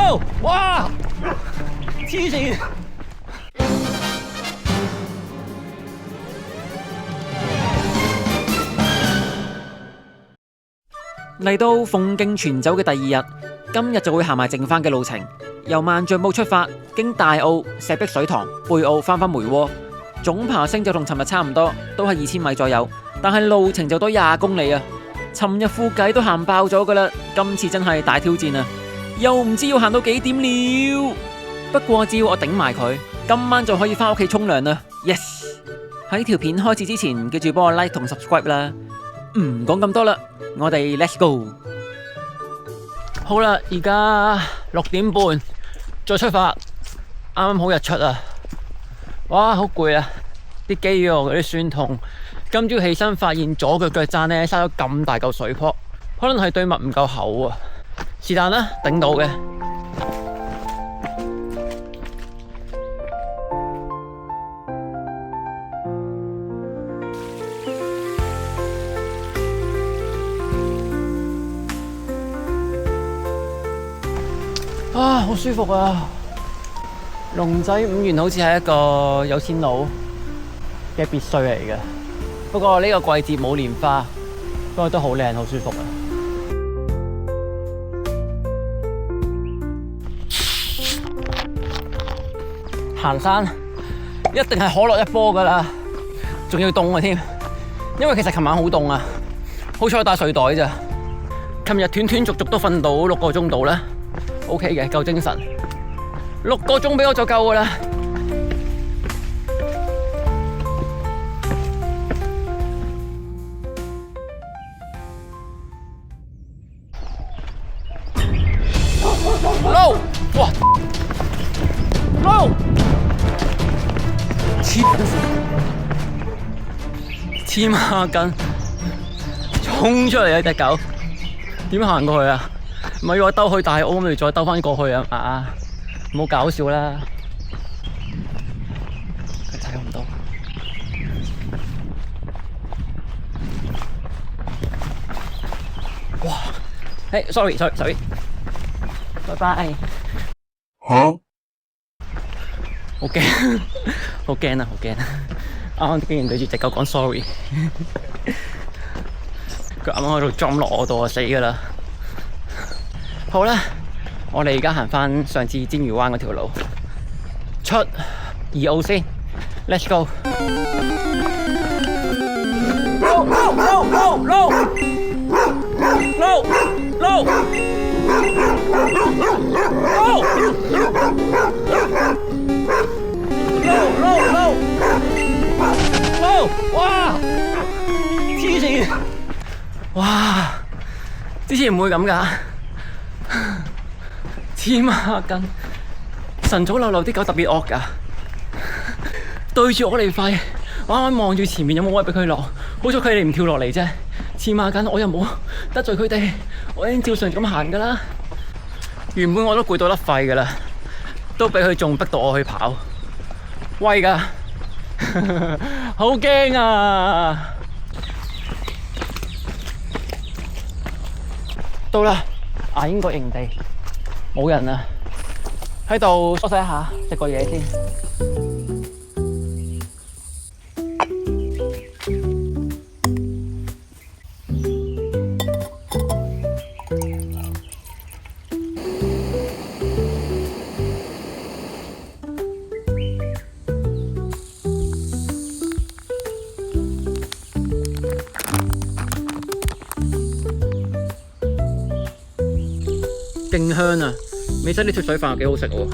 Go！ 哇！黐線！嚟到鳳徑全走嘅第二日，今日就會行埋剩翻嘅路程，由萬象埔出發，經大澳、石壁水塘、貝澳翻返梅窩，總爬升就同尋日差唔多，都係2000米左右，但係路程就多20公里啊！尋日副計都行爆咗噶啦，今次真係大挑戰啊！又唔知要行到幾點了，不過只要我頂埋佢，今晚就可以翻屋企沖涼啦 ！Yes！ 喺條片開始之前，記住幫我 like 同 subscribe 啦！唔講咁多啦，我哋 let's go。好啦，而家6點半再出發，啱啱好日出啊！哇，好攰啊！啲肌肉嗰啲酸痛。今朝起身發現左腳腳踭呢生咗咁大嚿水泡，可能係對襪唔夠厚啊！是但啦，頂到嘅。啊，好舒服啊！龍仔五園好似係一個有錢佬嘅別墅嚟嘅，不過呢個季節冇蓮花，不過都好靚，好舒服啊！行山一定係可樂一波噶啦，仲要凍啊添，因為其實琴晚好凍啊，好彩帶睡袋咋。琴日斷斷續續都瞓到6個鐘度啦。OK 嘅，夠精神，6個鐘俾我就夠噶啦。撈！哇！撈！黐孖筋，衝出嚟啊！隻狗點行過去啊？唔係要我兜去大澳，咪再兜翻過去啊！唔好搞笑啦！佢睇唔到。哇！誒，sorry，拜拜。嚇？好驚，好驚啊！好驚！啱啱竟然對住隻狗講 sorry， 佢啱啱喺度撞落我度啊，死㗎啦！好啦，我哋而家行返上次煎魚灣嗰條路，出2澳先 ，Let's go！ 哇！黐線！哇！之前唔會咁㗎。黐孖筋，晨早流流啲狗特別惡㗎，對住我嚟吠，我啱啱望住前面有冇位俾佢落，好彩佢哋唔跳落嚟啫。黐孖筋，我又冇得罪佢哋，我已經照常咁行㗎啦。原本我都攰到甩肺㗎啦，都俾佢仲逼到我去跑，威㗎，好驚啊！到啦，牙鷹個營地。冇人啊，喺度休息一下，食個嘢先。勁香啊！美西啲脫水飯又幾好食喎。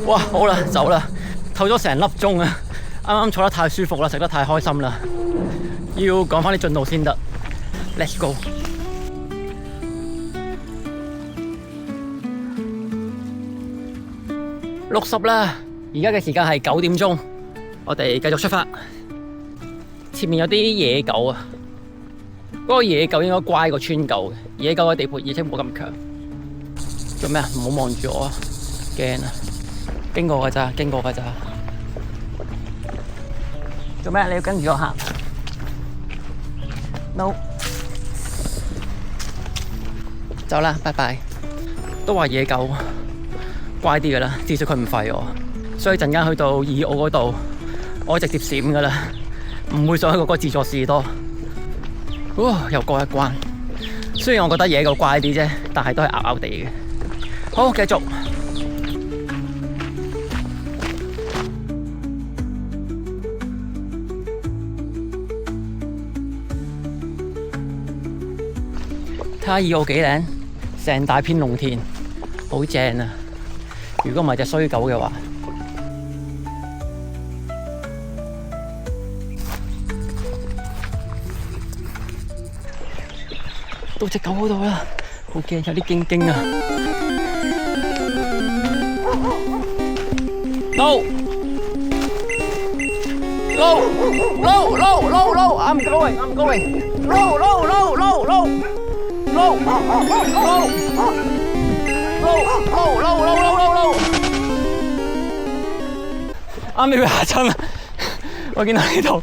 哇，好啦，走啦，唞咗成粒鐘啊！啱啱坐得太舒服啦，食得太開心啦，要講翻啲進度先得。Let's go！ 60啦，而家嘅時間係9點鐘，我哋繼續出發。前面有啲野狗啊，嗰個野狗應該乖過村狗嘅，野狗嘅地盤意識冇咁強。做咩啊？唔好望住我啊！驚啊！經過㗎咋，經過㗎咋。做咩？你要跟住我行？ No， 走啦，拜拜。都話野狗乖啲噶啦，至少佢唔吠我，所以陣間去到2澳嗰度，我直接閃噶啦，唔會再去嗰個自助士多。又過一關。雖然我覺得野狗乖啲啫，但係都係拗拗地嘅。好，繼續。睇下2澳幾靚，成大片農田，好正啊！如果唔係隻衰狗嘅話，到隻狗嗰度啦，好驚，有啲驚驚啊 ！No no no no no no I'm going I'm going no no no no no no no 啱啱俾佢嚇親啦！我見到呢度，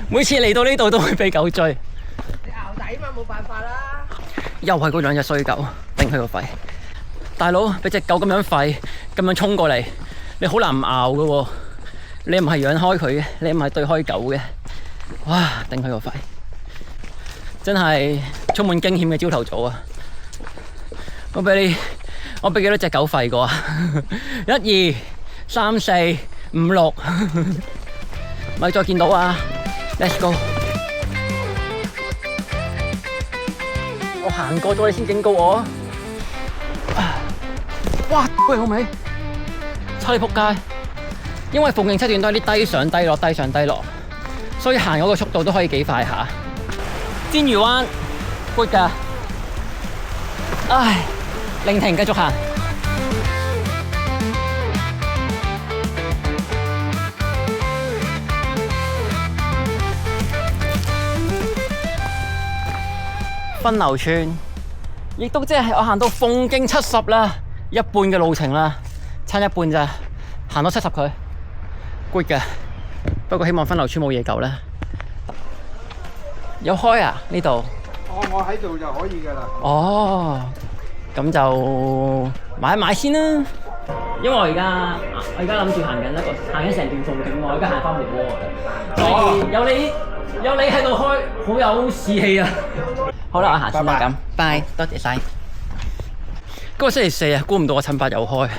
每次嚟到呢度都會俾狗追。你熬底嘛，冇辦法啦。又係嗰兩隻衰狗，頂佢個肺！大佬，俾隻狗咁樣吠，咁樣衝過嚟，你好難唔拗㗎喎。你唔係養開佢嘅，你唔係對開狗嘅，哇！頂佢個肺！真係充滿驚險嘅朝頭早啊！我俾幾多隻狗吠過啊？1、2、3、4、5、6，咪再見到啊 ！Let's go！ 我行過咗你先警告我。哇！喂，好味，差你仆街！因為鳳徑7段都係啲低上低落、低上低落，所以行嗰個速度都可以幾快下。煎魚灣 good 㗎，唉，令停繼續行。分流村，亦都即係我行到鳳徑70啦，一半嘅路程啦，差一半咋，行到70佢 good 嘅。不過希望分流村冇野狗啦。有開啊呢度？我喺度就可以㗎啦。哦，咁就買一買先啦。因為我而家諗住行緊成段鳳徑，我而家行返回窩㗎，所以有你喺度開，好有士氣啊！好啦，我行先啦咁，拜，多謝晒。嗰個星期4啊，估唔到我陳伯又開。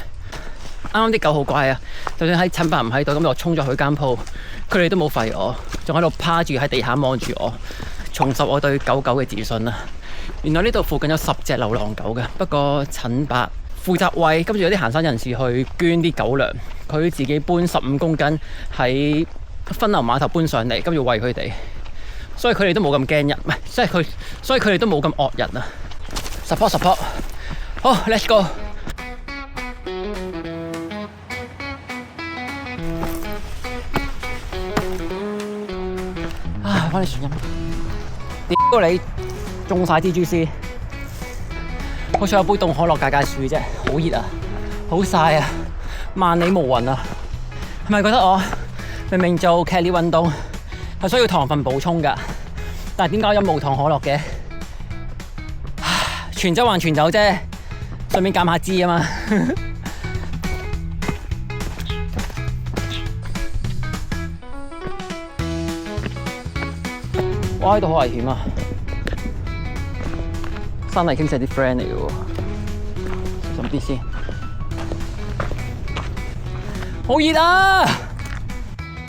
啱啱啲狗好乖啊，就算喺陳伯唔喺度，咁我衝咗去間鋪，佢哋都冇吠我，仲喺度趴住喺地下望住我，重拾我對狗狗嘅自信啊！原來呢度附近有10隻流浪狗嘅，不過陳伯負責餵，跟住有啲行山人士去捐啲狗糧，佢自己搬15公斤喺分流碼頭搬上嚟，跟住餵佢哋，所以佢哋都冇咁驚人，唔係，所以佢哋都冇咁惡人啊 ！support， 好 ，let's go。啊，返嚟船飲。屌你，中晒蜘蛛絲！好彩有杯凍可樂解解暑啫，好熱啊，好曬啊，萬里無雲啊！係咪覺得我明明做劇烈運動係需要糖分補充㗎？但係點解飲無糖可樂嘅？全走還全走啫，順便減下脂啊嘛！哇！呢度好危險啊！山泥傾瀉啲 friend 嚟嘅喎，小心啲先。好熱啊！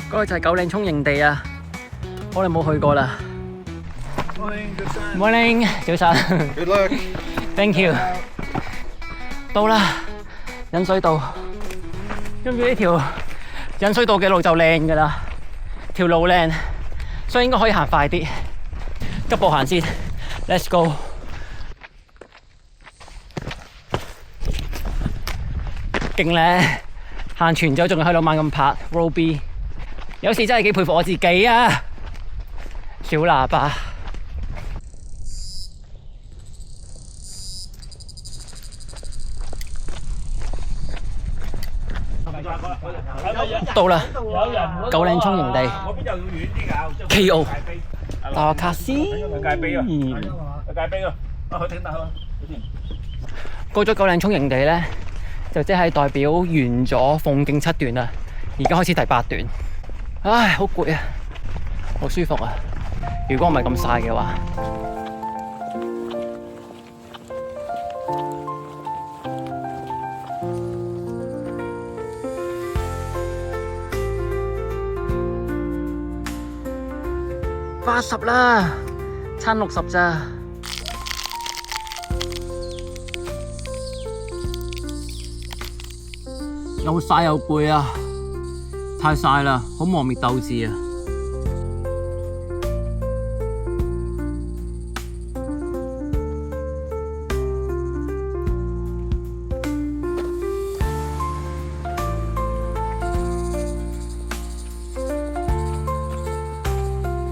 嗰個就係九嶺涌營地啊，好耐冇去過啦。Morning， 早晨。Good luck。Thank you。到啦，引水道。跟住呢條引水道嘅路就靚㗎啦，條路靚，所以應該可以行快啲。急步行先 ，Let's go。勁咧，行全走仲喺度猛咁拍 roll B， 有時真係幾佩服我自己啊！小喇叭，到啦，九嶺涌營地 KO， 打個卡先。過咗九嶺涌營地咧，就即係代表完咗鳳徑7段啦，而家開始第8段。唉，好攰啊，好舒服啊！如果唔係咁曬嘅話。80啦，差60咋。又曬又攰啊，太曬啦，好磨滅鬥志啊！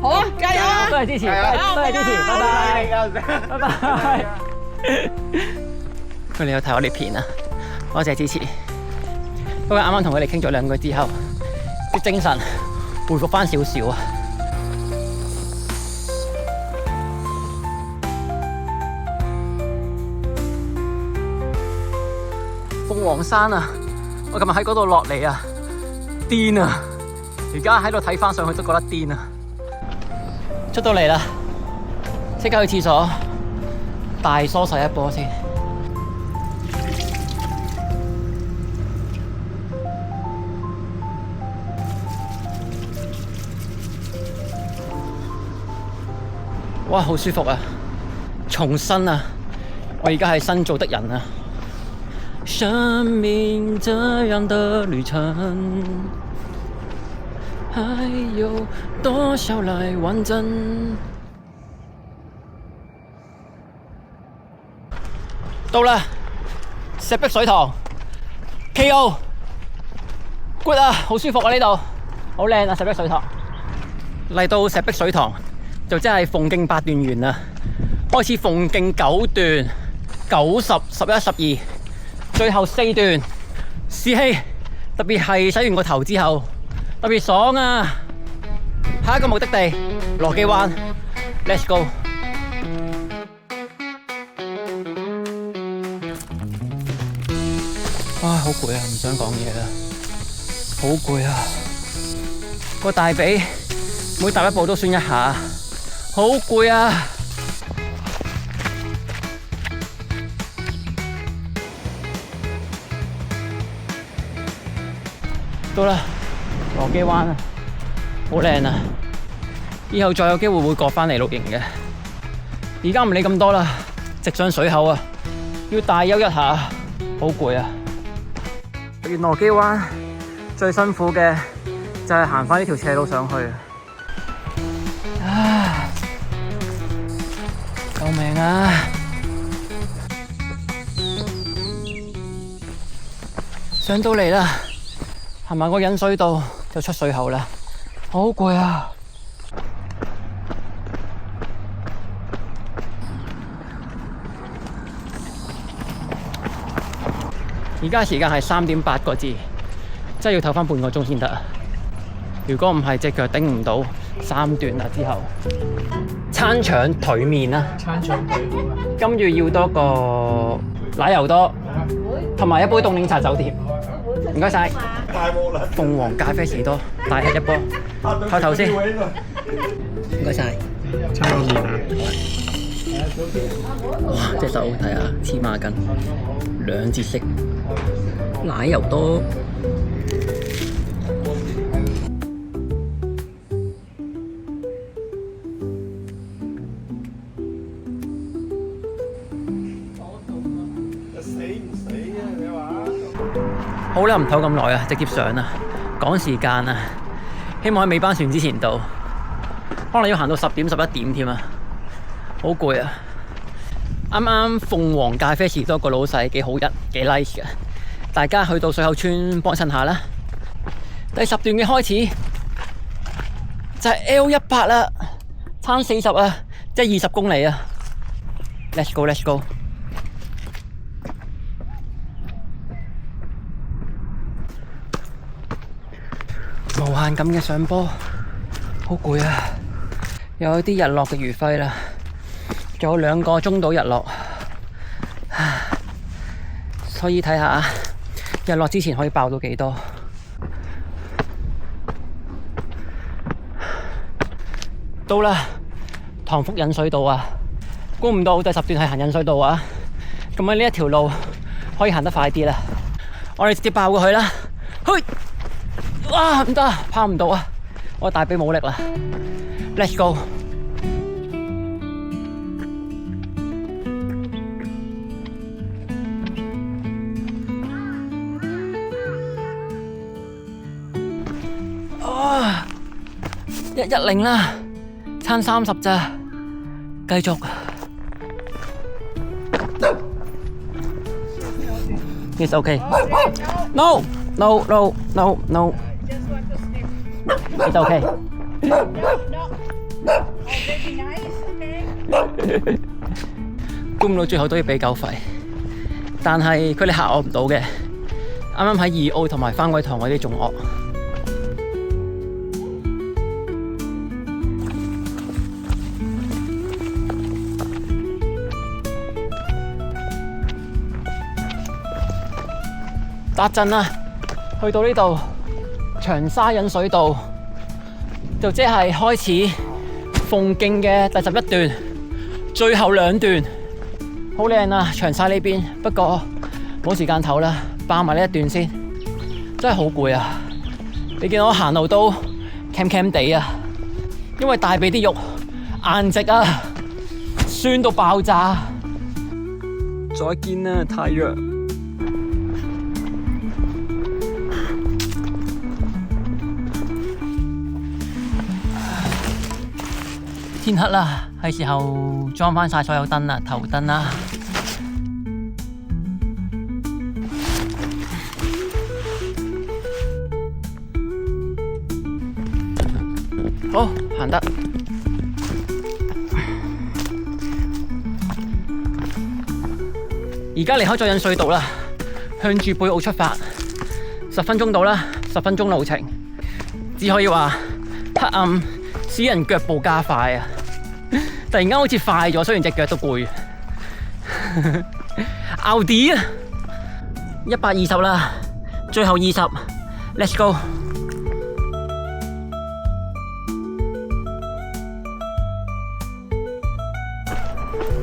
好啊，加油啊！多謝支持，多謝支持，拜拜，拜拜。佢哋有睇我哋片啊，多謝支持。不過啱啱同佢哋傾咗2句之後，啲精神回復翻少少啊。鳳凰山啊，我琴日喺嗰度落嚟啊，癲啊！而家喺度睇翻上去都覺得癲啊！出到嚟啦，即刻去廁所大梳洗一波先。哇，好舒服啊！重生啊！我而家係新造的人啊！生命這樣的旅程，還有多少來完整？到啦，石壁水塘 KO good 啊，好舒服啊，呢度好靚啊，石壁水塘。嚟到石壁水塘就真係鳳徑8段完啦，開始鳳徑9段、9、10、11、12，最後4段士氣，特別係洗完個頭之後特別爽啊！下一個目的地羅基灣 ，Let's go！ 哇，好攰啊，唔想講嘢啦，好攰啊！個大髀每踏一步都酸一下，好攰啊！到啦，羅基灣啊，好靚啊！以後再有機會會過返嚟露營嘅。而家唔理咁多啦，直上水口啊，要大休一下，好攰啊！完羅基灣最辛苦嘅就係行返呢條斜路上去。啊！救命啊！上到嚟啦，行埋個引水道就出水口啦，好攰啊！而家時間係3點8個字，真係要唞返半個鐘先得。如果唔係隻腳頂唔到3段啦之後，餐腸腿麵啦，餐腸腿麵，跟住要多個奶油多，同埋一杯凍檸茶走甜。唔該晒。鳳凰咖啡士多，大吃一波，開頭先。唔該晒。餐個麵啊！哇！隻手睇下黐孖筋，2節式，奶油多。好啦，唔唞咁耐啊，直接上啊，趕時間啊，希望喺尾班船之前到，可能要行到10點11點添啊，好攰啊！啱啱鳳凰咖啡士多個老細幾好人，幾 nice 嘅，大家去到水口村幫襯下啦。第10段嘅開始就係 L100啦，撐40啊，即係20公里啊 ！Let's go, let's go！無限咁嘅上坡，好攰啊！有啲日落嘅餘暉啦，仲有2個鐘到日落，所以睇下日落之前可以爆到幾多。到啦，塘福引水道啊！估唔到第10段係行引水道啊！咁喺呢一條路可以行得快啲啦，我哋直接爆過去啦！去！哇，唔得，跑唔到啊！我大髀冇力啦 ，Let's go！ 啊，110啦，差30咋，繼續。It's okay. No, no, no, no, no. It's okay. No. Oh, very nice, okay. 估唔到最後都要俾狗吠，但係佢哋嚇我唔到嘅。啱啱喺2澳同埋番鬼塘嗰啲仲惡。達陣啦，去到呢度長沙引水道，就即係開始鳳徑嘅第11段，最後2段，好靚啊！長沙呢邊，不過冇時間唞啦，爆埋呢一段先，真係好攰啊！你見到我行路都 cam 地啊，因為大髀啲肉硬直啊，酸到爆炸。再見啦，太陽！天黑啦，係時候裝返晒所有燈啦，頭燈啦。好，行得。而家離開咗引水道啦，向住貝澳出發，10分鐘到啦，10分鐘路程，只可以話黑暗使人腳步加快啊！突然間好似快咗，雖然隻腳都攰。奧迪啊，120啦，最後20，Let's go！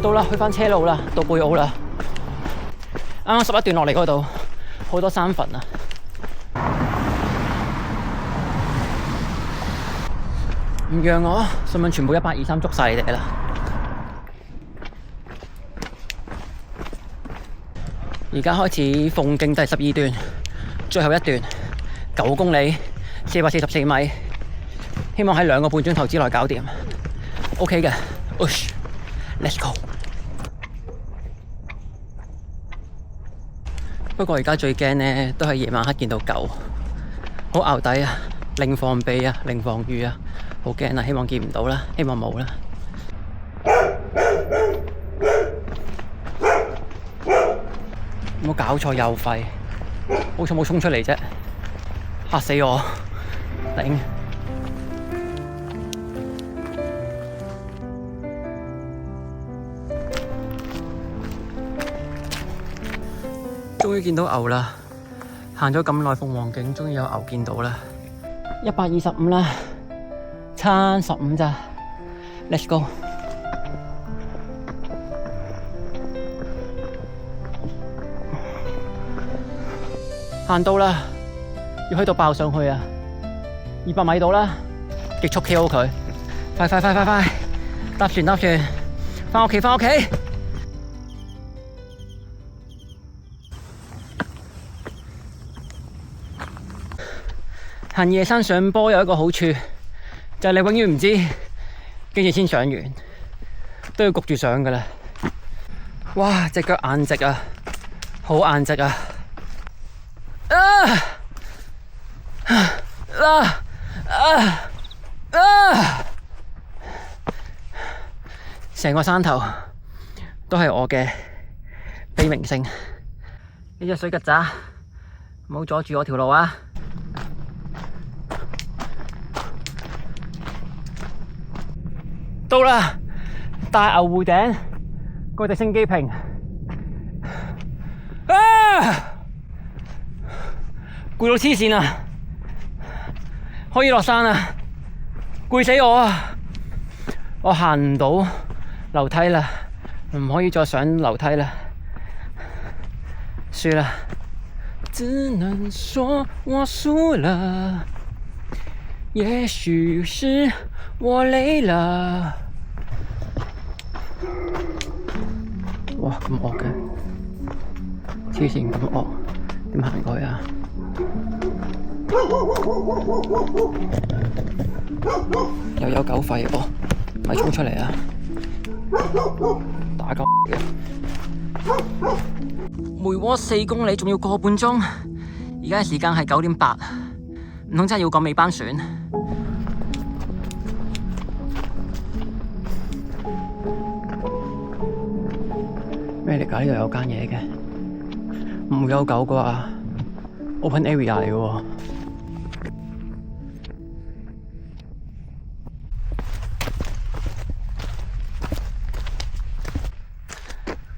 到啦，去返車路啦，到貝澳啦。啱啱11段落嚟嗰度，好多山墳啊！唔讓我，信唔信全部123捉晒你哋啦！而家開始鳳徑第12段，最後一段9公里，444米，希望喺2個半鐘頭之內搞掂。OK 嘅 ，Let's go！ 不過而家最驚呢，都係夜晚黑見到狗，好淆底啊！零防備啊，零防禦啊！好驚啊！希望見唔到啦，希望冇啦。冇搞錯又吠，好彩冇衝出嚟啫，嚇死我！頂！終於見到牛啦！行咗咁耐鳳凰徑，終於有牛見到啦！125啦！差15咋 ，Let's go！ 行到啦，要去到爆上去啊！200米到啦，極速 KO 佢，快！搭船，返屋企！行夜山上坡有一個好處。就係你永遠唔知幾時先上完，都要焗住上㗎啦。哇！隻腳硬直啊，好硬直啊！成個山頭都係我嘅悲鳴聲。呢隻水曱甴，唔好阻住我條路啊！到啦，大牛湖頂個直升機坪啊，攰到黐線啊！可以落山啊！攰死我啊！我行唔到樓梯啦，唔可以再上樓梯啦，輸啦！只能說我輸了，也許是我累了。哇，咁惡嘅，黐線咁惡，點行過去啊？又有狗吠喎，咪衝出嚟啊！打鳩嘅。梅窩4公里仲要個半鐘，而家嘅時間係9點8，唔通真係要趕尾班船？咩嚟㗎？呢度有間嘢嘅，唔會有狗啩 ？Open area 嚟嘅喎。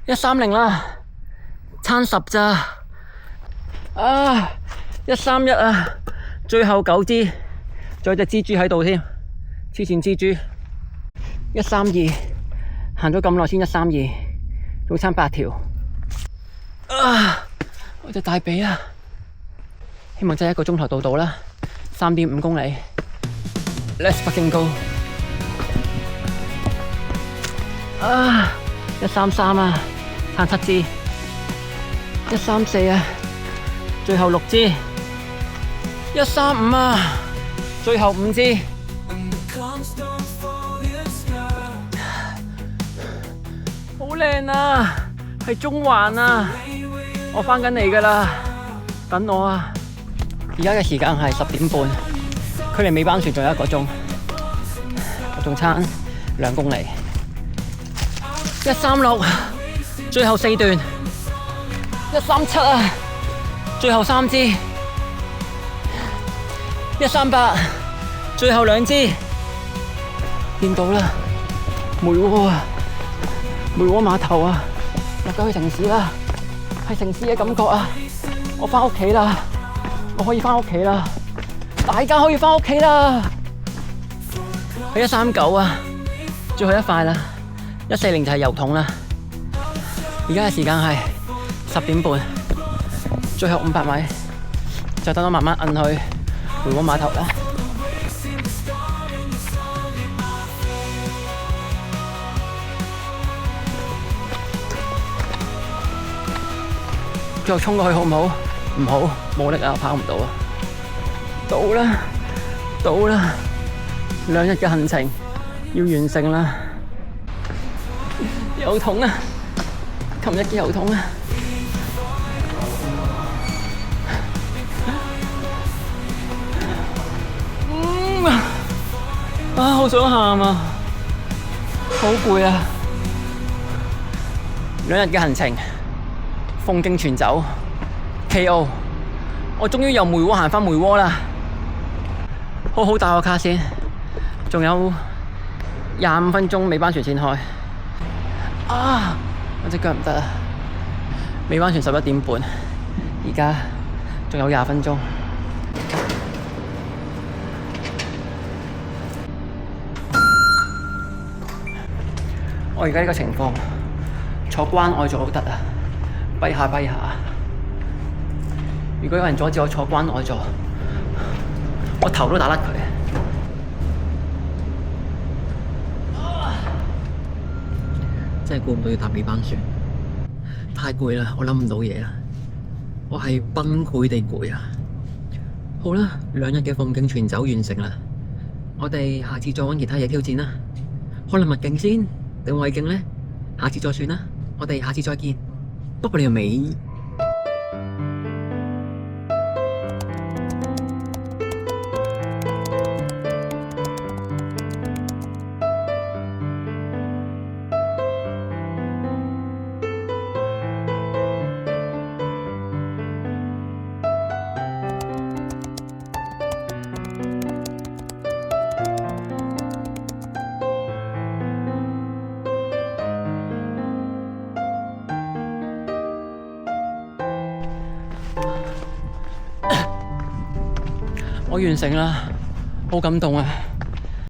130啦，差10咋？啊，131啊，最後9支，仲有隻蜘蛛喺度添，黐線蜘蛛。132，行咗咁耐先132，仲差8條。啊，我隻大髀啊！希望真係1個鐘頭到啦，3.5公里。Let's fucking go！ 啊，133啊！差7支，134啊，最後6支，135啊，最後5支，好靚啊，係中環啊，我返緊嚟㗎喇，等我啊！而家嘅時間係10點半，距離尾班船仲有1個鐘，我仲差2公里，136。最後4段，137啊，最後3支，138，最後2支，見到啦，梅窩啊，梅窩碼頭啊，入咗去城市啦，係城市嘅感覺啊，我返屋企啦，我可以返屋企啦，大家可以返屋企啦，係139啊，最後一塊啦，140就係油桶啦。而家嘅時間係10點半，最後500米，就等我慢慢摁去梅窩碼頭啦。最後衝過去好唔好？唔好，冇力啊，跑唔到啊！到啦，到啦，2日嘅行程要完成啦，油桶啊！琴日嘅油桶啊！好想喊啊！好攰啊！2日嘅行程，風景全走 KO， 我終於由梅窩行返梅窩啦！好好打個卡先，仲有25分鐘尾班船先開。啊！我隻腳唔得啊！尾班船11點半，而家仲有20分鐘。我而家呢個情況，坐關愛座都得啊，跛下跛下。如果有人阻止我坐關愛座，我頭都打甩佢。真係估唔到要搭尾班船，太攰啦！我諗唔到嘢啦，我係崩潰地攰啊！好啦，2日嘅風景全走完成啦，我哋下次再揾其他嘢挑戰啦。可能麥徑先定胃徑呢？下次再算啦，我哋下次再見。不過你條尾。我完成啦，好感動啊！